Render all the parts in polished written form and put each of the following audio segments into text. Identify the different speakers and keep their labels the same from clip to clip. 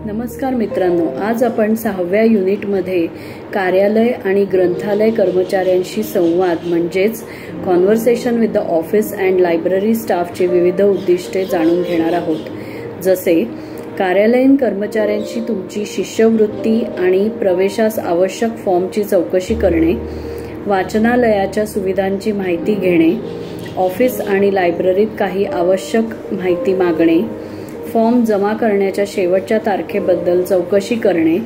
Speaker 1: नमस्कार मित्रांनो, आज आपण 6व्या युनिटमध्ये कार्यालय आणि ग्रंथालय कर्मचाऱ्यांशी संवाद म्हणजेच conversation with the office and library स्टाफची विविध उद्दिष्टे जाणून घेणार आहोत. जसे कार्यालयीन कर्मचाऱ्यांशी तुमची शिष्यवृत्ती आणि प्रवेशास आवश्यक फॉर्मची चौकशी करणे, वाचनालयाच्या सुविधांची माहिती घेणे, ऑफिस आणि लायब्ररीत काही आवश्यक माहिती मागणे, फॉर्म जमा करण्याच्या शेवटच्या तारखेबद्दल चौकशी करणे,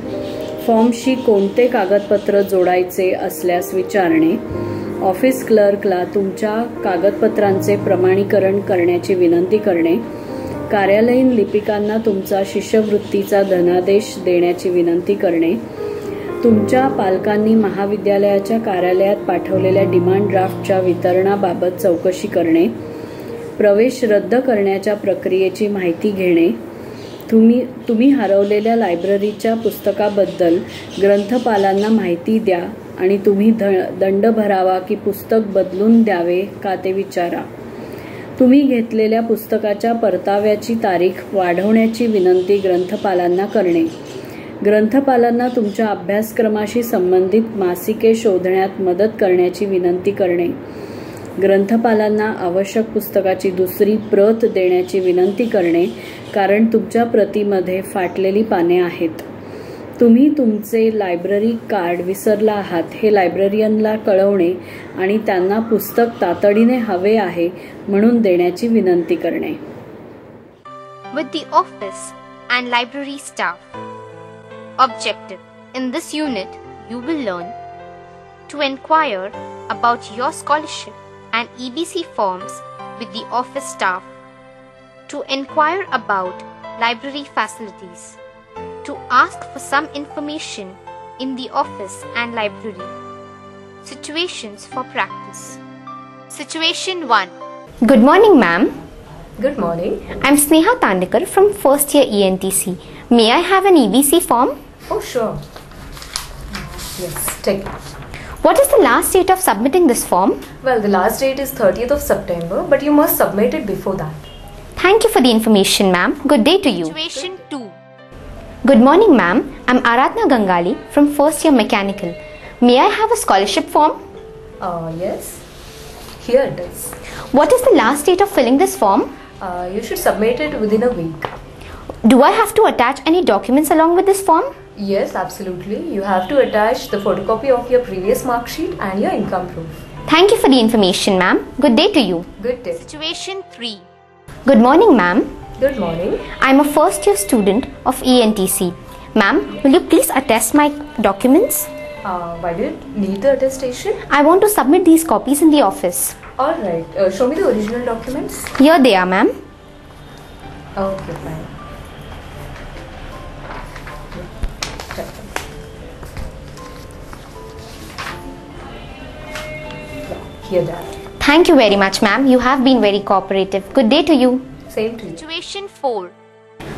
Speaker 1: फॉर्मशी कोणते कागदपत्र जोडायचे असल्यास विचारणे, ऑफिस क्लर्कला तुमच्या कागदपत्रांचे प्रमाणीकरण करण्याची विनंती करणे, कार्यालयीन लिपिकांना तुमचा शिष्यवृत्तीचा धनादेश देण्याची विनंती करणे, तुमच्या पालकांनी महाविद्यालयाच्या कार्यालयात पाठवलेल्या डिमांड ड्राफ्टच्या वितरणाबाबत चौकशी करणे, प्रवेश रद्द करण्याच्या प्रक्रियेची माहिती घेणे, तुम्ही हरवलेल्या लायब्ररीच्या पुस्तकाबद्दल ग्रंथपालांना माहिती द्या आणि तुम्ही दंड भरावा की पुस्तक बदलून द्यावे का ते विचारा, तुम्ही घेतलेल्या पुस्तकाच्या परताव्याची तारीख वाढवण्याची विनंती ग्रंथपालांना करणे, ग्रंथपालांना तुमच्या अभ्यासक्रमाशी संबंधित मासिके शोधण्यात मदत करण्याची विनंती करणे, ग्रंथपालांना आवश्यक पुस्तकाची दुसरी प्रत देण्याची विनंती करणे कारण तुमच्या प्रतीमध्ये फाटलेली पाने आहेत, तुम्ही तुमचे लायब्ररी कार्ड विसरला आहात हे लायब्ररियनला कळवणे आणि त्यांना पुस्तक तातडीने हवे आहे म्हणून देण्याची विनंती करणे.
Speaker 2: With the office and library staff. Objective. In this unit, you will learn to inquire about your scholarship and EBC forms with the office staff, to inquire about library facilities, to ask for some information in the office and library. Situations for practice. Situation 1.
Speaker 3: Good morning, ma'am.
Speaker 4: Good morning.
Speaker 3: I'm Sneha Tandikar from first year ENTC. May I have an EBC form?
Speaker 4: Oh, sure. Yes, take it.
Speaker 3: What is the last date of submitting this form?
Speaker 4: Well, the last date is 30th of September, but you must submit it before that.
Speaker 3: Thank you for the information, ma'am. Good day to you.
Speaker 2: Situation 2.
Speaker 3: Good morning, ma'am. I'm Aradhna Gangali from first year mechanical. May I have a scholarship form?
Speaker 4: Yes. Here it is.
Speaker 3: What is the last date of filling this form?
Speaker 4: You should submit it within a week.
Speaker 3: Do I have to attach any documents along with this form?
Speaker 4: Yes, absolutely. You have to attach the photocopy of your previous mark sheet and your income proof.
Speaker 3: Thank you for the information, ma'am. Good day to you.
Speaker 4: Good day.
Speaker 2: Situation 3.
Speaker 3: Good morning, ma'am.
Speaker 4: Good morning.
Speaker 3: I'm a first year student of ENTC. Ma'am, will you please attest my documents?
Speaker 4: Why do you need the attestation?
Speaker 3: I want to submit these copies in the office.
Speaker 4: Alright. Show me the original documents.
Speaker 3: Here they are, ma'am.
Speaker 4: Okay, fine. Here they are.
Speaker 3: Thank you very much, ma'am. You have been very cooperative. Good day to you.
Speaker 4: Same to you.
Speaker 2: Situation 4.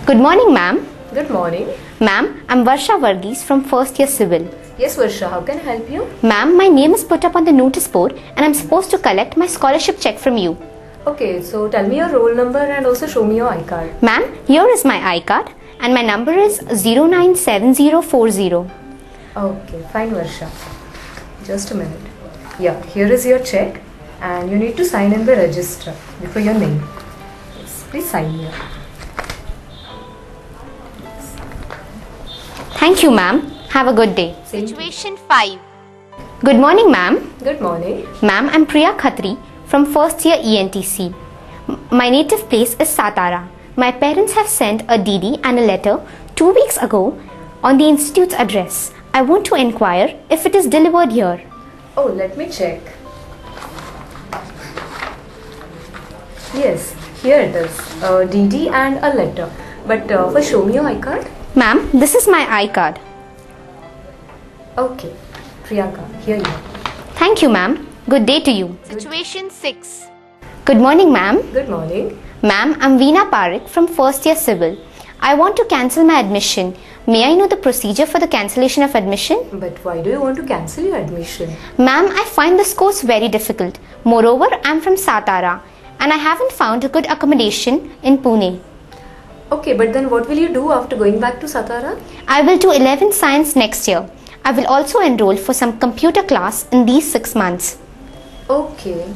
Speaker 3: Good morning, ma'am.
Speaker 4: Good morning.
Speaker 3: Ma'am, I'm Varsha Varghese from first year civil.
Speaker 4: Yes, Varsha, how can I help you?
Speaker 3: Ma'am, my name is put up on the notice board and I'm supposed to collect my scholarship check from you.
Speaker 4: Okay, so tell me your roll number and also show me your iCard.
Speaker 3: Ma'am, here is my iCard and my number is 097040.
Speaker 4: Okay, fine, Varsha. Just a minute. Yeah, here is your check and you need to sign in the register before your name. Yes, please sign here.
Speaker 3: Thank you, ma'am. Have a good day.
Speaker 2: Situation 5.
Speaker 3: Good morning, ma'am.
Speaker 4: Good morning.
Speaker 3: Ma'am, I'm Priya Khatri from first year ENTC. My native place is Satara. My parents have sent a DD and a letter 2 weeks ago on the institute's address. I want to inquire if it is delivered here.
Speaker 4: Oh, let me check. Yes, here it is. DD and a letter. But first show me your iCard.
Speaker 3: Ma'am, this is my iCard.
Speaker 4: Okay, Priyanka, here you are.
Speaker 3: Thank you, ma'am. Good day to you.
Speaker 2: Situation 6.
Speaker 3: Good morning, ma'am.
Speaker 4: Good morning.
Speaker 3: Ma'am, I'm Veena Parekh from first year civil. I want to cancel my admission. May I know the procedure for the cancellation of admission?
Speaker 4: But why do you want to cancel your admission?
Speaker 3: Ma'am, I find this course very difficult. Moreover, I'm from Satara and I haven't found a good accommodation in Pune.
Speaker 4: Okay, but then what will you do after going back to Satara?
Speaker 3: I will do 11th science next year. I will also enroll for some computer class in these 6 months.
Speaker 4: Okay,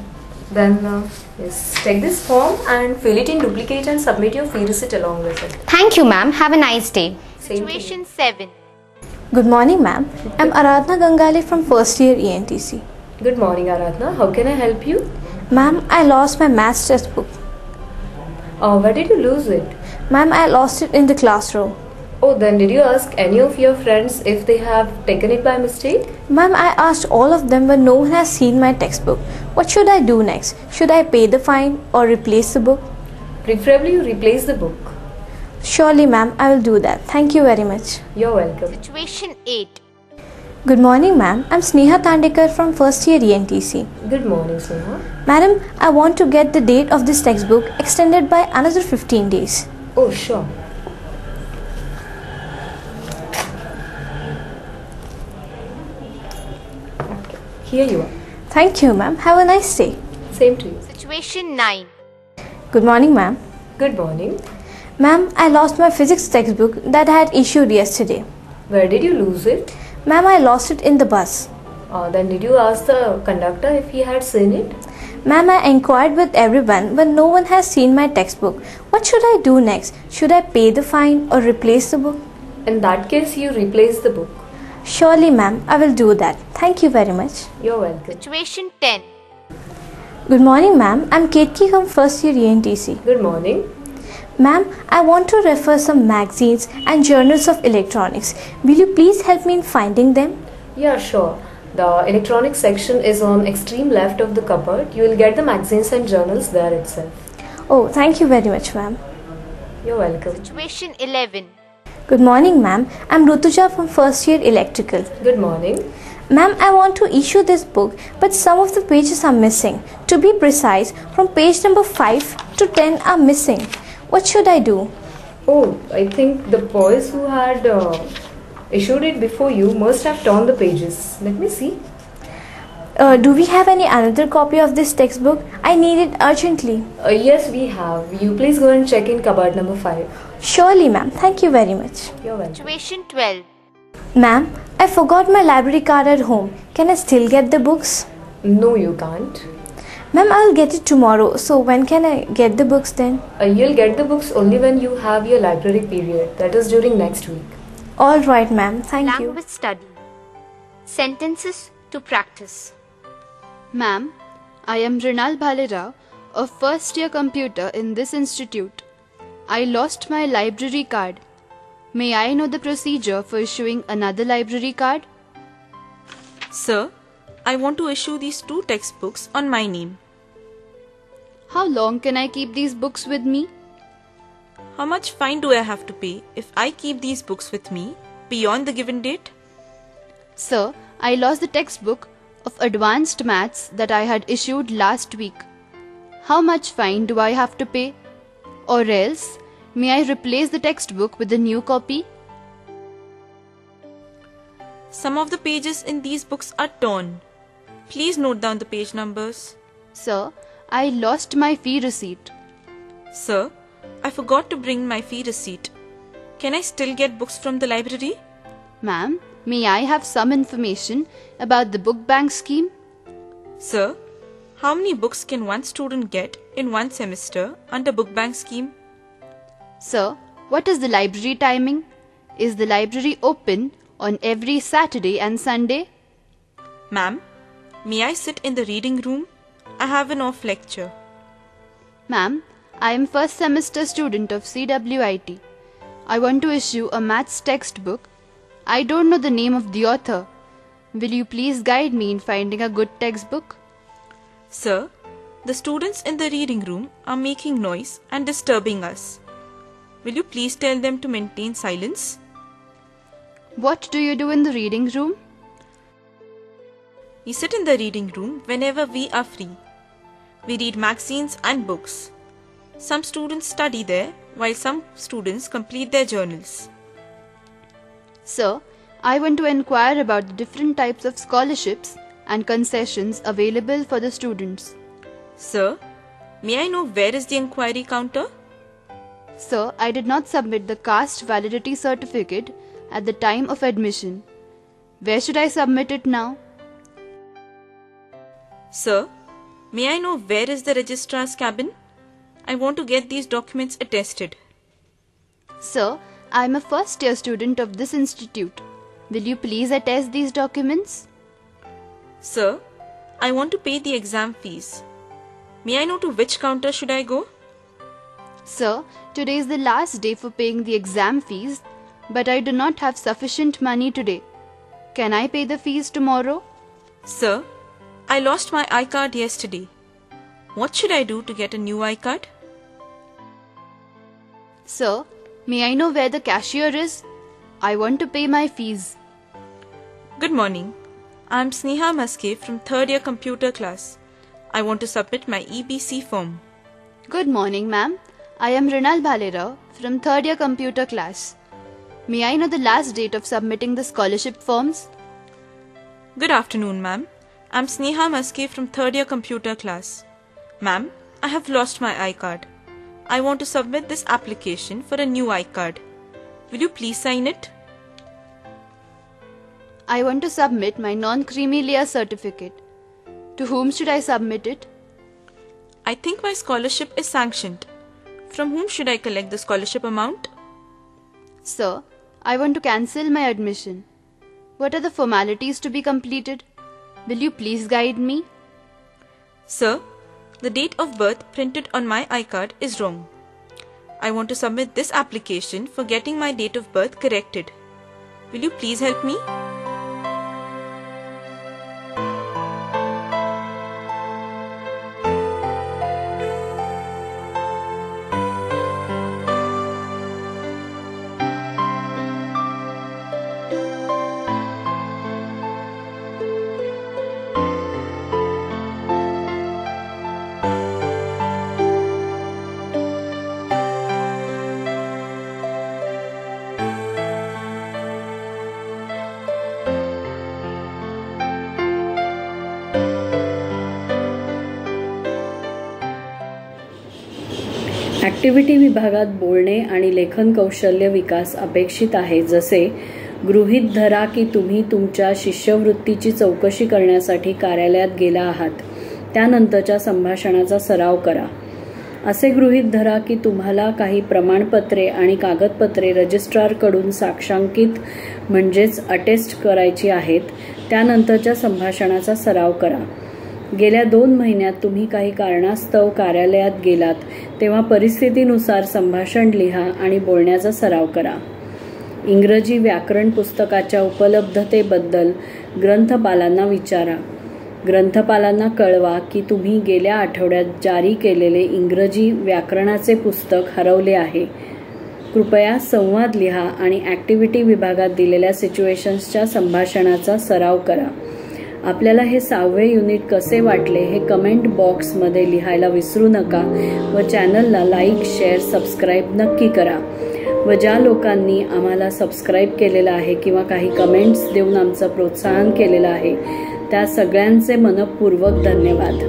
Speaker 4: then yes, take this form and fill it in duplicate and submit your fee receipt along with it.
Speaker 3: Thank you, ma'am. Have a nice day.
Speaker 4: Same to you.
Speaker 2: Situation 7.
Speaker 5: Good morning, ma'am. I'm Aradhna Gangale from first year ENTC.
Speaker 4: Good morning, Aradhna. How can I help you?
Speaker 5: Ma'am, I lost my maths textbook.
Speaker 4: Where did you lose it?
Speaker 5: Ma'am, I lost it in the classroom.
Speaker 4: Oh, then did you ask any of your friends if they have taken it by mistake?
Speaker 5: Ma'am, I asked all of them but no one has seen my textbook. What should I do next? Should I pay the fine or replace the book?
Speaker 4: Preferably you replace the book.
Speaker 5: Surely, ma'am, I will do that. Thank you very much.
Speaker 4: You're welcome.
Speaker 2: Situation 8.
Speaker 5: Good morning, ma'am. I'm Sneha Tandekar from first year ENTC.
Speaker 4: Good morning, Sneha.
Speaker 5: Madam, I want to get the date of this textbook extended by another 15 days.
Speaker 4: Oh, sure. Okay. Here you are.
Speaker 5: Thank you, ma'am. Have a nice day.
Speaker 4: Same to you.
Speaker 2: Situation 9.
Speaker 5: Good morning, ma'am.
Speaker 4: Good morning.
Speaker 5: Ma'am, I lost my physics textbook that I had issued yesterday.
Speaker 4: Where did you lose it?
Speaker 5: Ma'am, I lost it in the bus.
Speaker 4: Then did you ask the conductor if he had seen it?
Speaker 5: Ma'am, I inquired with everyone but no one has seen my textbook. What should I do next? Should I pay the fine or replace the book?
Speaker 4: In that case, you replace the book.
Speaker 5: Surely, ma'am, I will do that. Thank you very much.
Speaker 4: You're welcome.
Speaker 2: Situation 10.
Speaker 5: Good morning, ma'am. I'm Ketki from first year ENTC.
Speaker 4: Good morning.
Speaker 5: Ma'am, I want to refer some magazines and journals of electronics. Will you please help me in finding them?
Speaker 4: Yeah, sure. The electronics section is on extreme left of the cupboard. You will get the magazines and journals there itself.
Speaker 5: Oh, thank you very much, ma'am.
Speaker 4: You're welcome.
Speaker 2: Situation 11.
Speaker 5: Good morning, ma'am. I'm Rutuja from first year electrical.
Speaker 4: Good morning.
Speaker 5: Ma'am, I want to issue this book, but some of the pages are missing. To be precise, from page number 5 to 10 are missing. What should I do?
Speaker 4: Oh, I think the boys who had issued it before you must have torn the pages. Let me see.
Speaker 5: Do we have any another copy of this textbook? I need it urgently.
Speaker 4: Yes, we have. You please go and check in cupboard number 5.
Speaker 5: Surely, ma'am. Thank you very much.
Speaker 4: You're welcome.
Speaker 2: Situation 12.
Speaker 5: Ma'am, I forgot my library card at home. Can I still get the books?
Speaker 4: No, you can't.
Speaker 5: Ma'am, I'll get it tomorrow. So when can I get the books then?
Speaker 4: You'll get the books only when you have your library period. That is during next week.
Speaker 5: All right, ma'am. Thank you.
Speaker 2: Language study. Sentences to practice.
Speaker 6: Ma'am, I am Rinal Bhalera of first year computer in this institute. I lost my library card. May I know the procedure for issuing another library card?
Speaker 7: Sir, I want to issue these 2 textbooks on my name.
Speaker 6: How long can I keep these books with me?
Speaker 7: How much fine do I have to pay if I keep these books with me beyond the given date?
Speaker 6: Sir, I lost the textbook of advanced maths that I had issued last week. How much fine do I have to pay? Or else, may I replace the textbook with a new copy?
Speaker 7: Some of the pages in these books are torn. Please note down the page numbers.
Speaker 6: Sir, I lost my fee receipt.
Speaker 7: Sir, I forgot to bring my fee receipt. Can I still get books from the library?
Speaker 6: Ma'am, may I have some information about the book bank scheme?
Speaker 7: Sir, how many books can one student get in one semester under book bank scheme?
Speaker 6: Sir, what is the library timing? Is the library open on every Saturday and Sunday?
Speaker 7: Ma'am, may I sit in the reading room? I have an off lecture.
Speaker 6: Ma'am, I am first semester student of CWIT. I want to issue a maths textbook. I don't know the name of the author. Will you please guide me in finding a good textbook?
Speaker 7: Sir, the students in the reading room are making noise and disturbing us. Will you please tell them to maintain silence?
Speaker 6: What do you do in the reading room?
Speaker 7: We sit in the reading room whenever we are free. We read magazines and books. Some students study there while some students complete their journals.
Speaker 6: Sir, I want to inquire about the different types of scholarships and concessions available for the students.
Speaker 7: Sir, may I know where is the inquiry counter?
Speaker 6: Sir, I did not submit the caste validity certificate at the time of admission. Where should I submit it now?
Speaker 7: Sir, may I know where is the registrar's cabin? I want to get these documents attested.
Speaker 6: Sir, I am a first-year student of this institute. Will you please attest these documents?
Speaker 7: Sir, I want to pay the exam fees. May I know to which counter should I go?
Speaker 6: Sir, today is the last day for paying the exam fees, but I do not have sufficient money today. Can I pay the fees tomorrow?
Speaker 7: Sir, I lost my iCard yesterday. What should I do to get a new iCard?
Speaker 6: Sir, may I know where the cashier is? I want to pay my fees.
Speaker 7: Good morning. I am Sneha Maske from 3rd year computer class. I want to submit my EBC form.
Speaker 6: Good morning, ma'am. I am Rinal Bhalera from 3rd year computer class. May I know the last date of submitting the scholarship forms?
Speaker 7: Good afternoon, ma'am. I am Sneha Maske from 3rd year computer class. Ma'am, I have lost my iCard. I want to submit this application for a new iCard. Will you please sign it?
Speaker 6: I want to submit my non-creamy layer certificate. To whom should I submit it?
Speaker 7: I think my scholarship is sanctioned. From whom should I collect the scholarship amount?
Speaker 6: Sir, I want to cancel my admission. What are the formalities to be completed? Will you please guide me?
Speaker 7: Sir, the date of birth printed on my iCard is wrong. I want to submit this application for getting my date of birth corrected. Will you please help me?
Speaker 1: Activity विभागात बोलणे आणि लेखन कौशल्य विकास अपेक्षित आहे. जसे गृहीत धरा की तुम्ही तुमच्या शिष्यवृत्तीची चौकशी करण्यासाठी कार्यालयात गेला आहात. त्यानंतरच्या संभाषणाचा सराव करा. असे गृहीत धरा की तुम्हाला काही प्रमाणपत्रे आणि कागदपत्रे रजिस्ट्रारकडून साक्षांकित म्हणजेच अटेस्ट करायची आहेत. त्यानंतरच्या संभाषणाचा सराव करा. गेल्या 2 महिन्यात तुम्ही काही कारणास्तव कार्यालयात गेलात तेव्हा परिस्थितीनुसार संभाषण लिहा आणि बोलण्याचा सराव करा. इंग्रजी व्याकरण पुस्तकाच्या उपलब्धतेबद्दल ग्रंथपालांना विचारा. ग्रंथपालांना कळवा की तुम्ही गेल्या आठवड्यात जारी केलेले इंग्रजी व्याकरणाचे पुस्तक हरवले आहे. कृपया संवाद लिहा आणि ॲक्टिव्हिटी विभागात दिलेल्या सिच्युएशन्सच्या संभाषणाचा सराव करा. आपल्याला हे 6वे युनिट कसे वाटले हे कमेंट बॉक्समध्ये लिहायला विसरू नका व चॅनलला लाईक, शेअर, सबस्क्राईब नक्की करा. व ज्या लोकांनी आम्हाला सबस्क्राईब केलेलं आहे किंवा काही कमेंट्स देऊन आमचं प्रोत्साहन केलेलं आहे त्या सगळ्यांचे मनपूर्वक धन्यवाद.